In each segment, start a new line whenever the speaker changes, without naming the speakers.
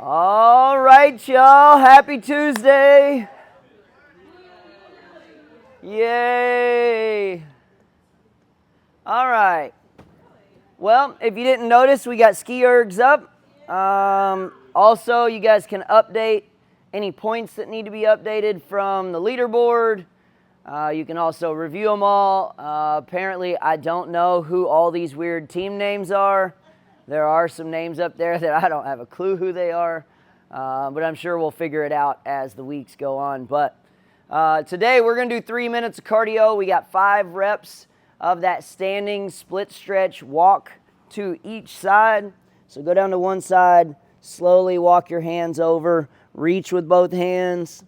All right, y'all. Happy Tuesday. Yay. All right. Well, if you didn't notice, we got ski ergs up. Also, you guys can update any points that need to be updated from the leaderboard. You can also review them all. Apparently, I don't know who all these weird team names are. There are some names up there that I don't have a clue who they are, but I'm sure we'll figure it out as the weeks go on. But today we're going to do 3 minutes of cardio. We got 5 reps of that standing split stretch walk to each side. So go down to one side, slowly walk your hands over, reach with both hands,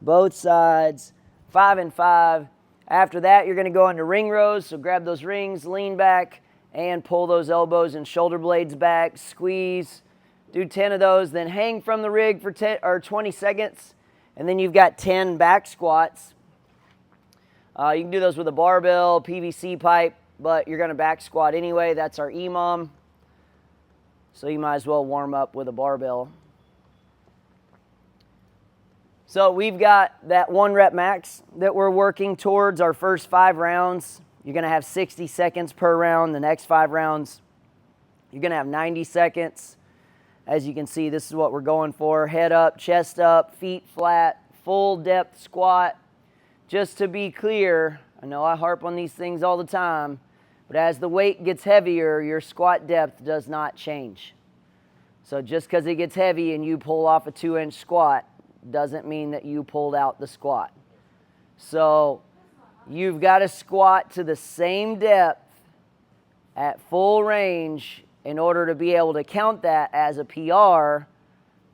both sides, 5 and 5. After that, you're going to go into ring rows. So grab those rings, lean back, and pull those elbows and shoulder blades back, squeeze, do 10 of those, then hang from the rig for 10 or 20 seconds, and then you've got 10 back squats. You can do those with a barbell, PVC pipe, but you're going to back squat anyway. That's our EMOM, so you might as well warm up with a barbell. So we've got that 1 rep max that we're working towards our first 5 rounds. You're going to have 60 seconds per round. The next 5 rounds, you're going to have 90 seconds. As you can see, this is what we're going for. Head up, chest up, feet flat, full depth squat. Just to be clear, I know I harp on these things all the time, but as the weight gets heavier, your squat depth does not change. So just because it gets heavy and you pull off a 2-inch squat doesn't mean that you pulled out the squat. So you've got to squat to the same depth at full range in order to be able to count that as a PR,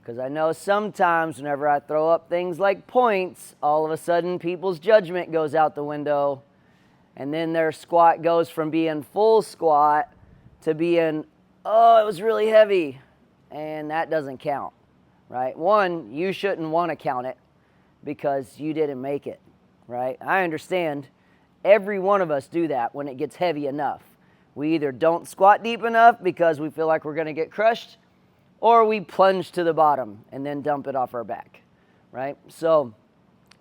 because I know sometimes whenever I throw up things like points, all of a sudden people's judgment goes out the window, and then their squat goes from being full squat to being, oh, it was really heavy, and that doesn't count, right? One, you shouldn't want to count it because you didn't make it. Right? I understand every one of us do that when it gets heavy enough. We either don't squat deep enough because we feel like we're going to get crushed, or we plunge to the bottom and then dump it off our back, right? So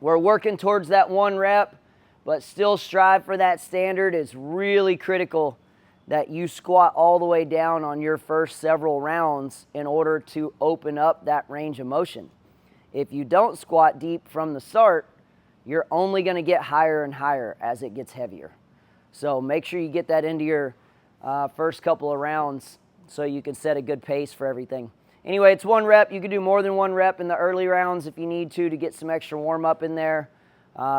we're working towards that 1 rep, but still strive for that standard. It's really critical that you squat all the way down on your first several rounds in order to open up that range of motion. If you don't squat deep from the start, you're only going to get higher and higher as it gets heavier. So make sure you get that into your first couple of rounds so you can set a good pace for everything. Anyway, it's 1 rep. You can do more than 1 rep in the early rounds if you need to get some extra warm up in there.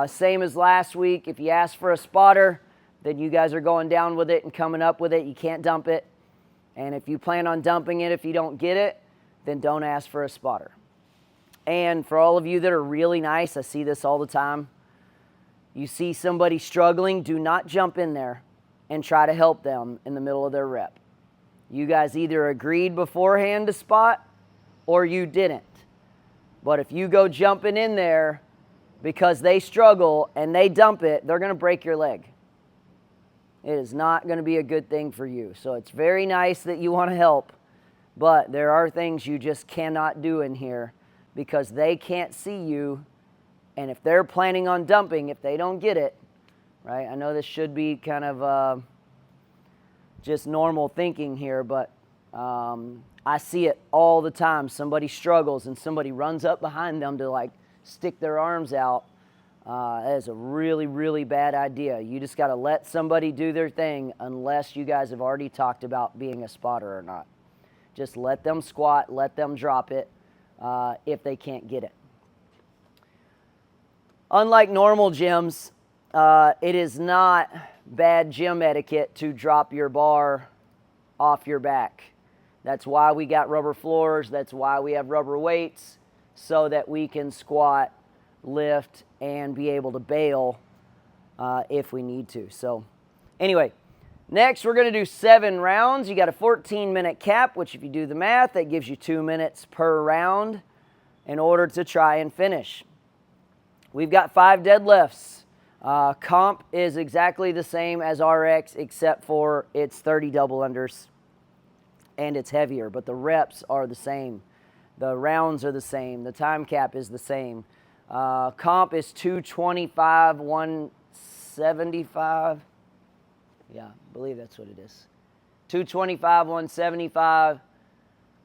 Same as last week. If you ask for a spotter, then you guys are going down with it and coming up with it. You can't dump it. And if you plan on dumping it, if you don't get it, then don't ask for a spotter. And for all of you that are really nice, I see this all the time. You see somebody struggling, do not jump in there and try to help them in the middle of their rep. You guys either agreed beforehand to spot or you didn't. But if you go jumping in there because they struggle and they dump it, they're going to break your leg. It is not going to be a good thing for you. So it's very nice that you want to help, but there are things you just cannot do in here, because they can't see you, and if they're planning on dumping, if they don't get it, right? I know this should be kind of just normal thinking here, but I see it all the time. Somebody struggles and somebody runs up behind them to like stick their arms out. That is a really, really bad idea. You just got to let somebody do their thing unless you guys have already talked about being a spotter or not. Just let them squat, let them drop it. If they can't get it. Unlike normal gyms, it is not bad gym etiquette to drop your bar off your back. That's why we got rubber floors. That's why we have rubber weights, so that we can squat, lift, and be able to bail if we need to. So anyway, next we're going to do 7 rounds. You got a 14-minute cap, which if you do the math, that gives you 2 minutes per round in order to try and finish. We've got 5 deadlifts. Comp is exactly the same as RX, except for it's 30 double unders and it's heavier, but the reps are the same. The rounds are the same. The time cap is the same. Comp is 225, 175. Yeah, I believe that's what it is. 225, 175,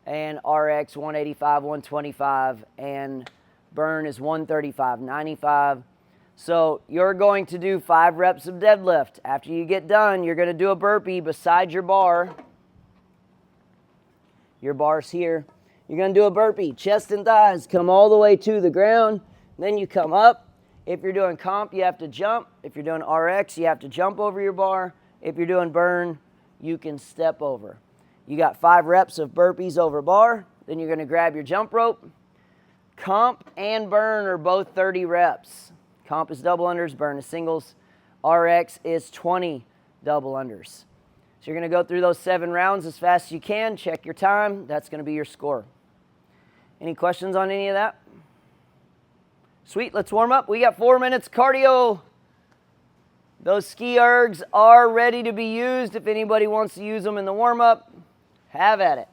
and RX 185, 125, and burn is 135, 95. So you're going to do 5 reps of deadlift. After you get done, you're going to do a burpee beside your bar. Your bar's here. You're going to do a burpee. Chest and thighs come all the way to the ground. Then you come up. If you're doing comp, you have to jump. If you're doing RX, you have to jump over your bar. If you're doing burn, you can step over. You got 5 reps of burpees over bar. Then you're going to grab your jump rope. Comp and burn are both 30 reps. Comp is double unders, burn is singles. RX is 20 double unders. So you're going to go through those 7 rounds as fast as you can. Check your time. That's going to be your score. Any questions on any of that? Sweet, let's warm up. We got 4 minutes cardio. Those ski ergs are ready to be used. If anybody wants to use them in the warm-up, have at it.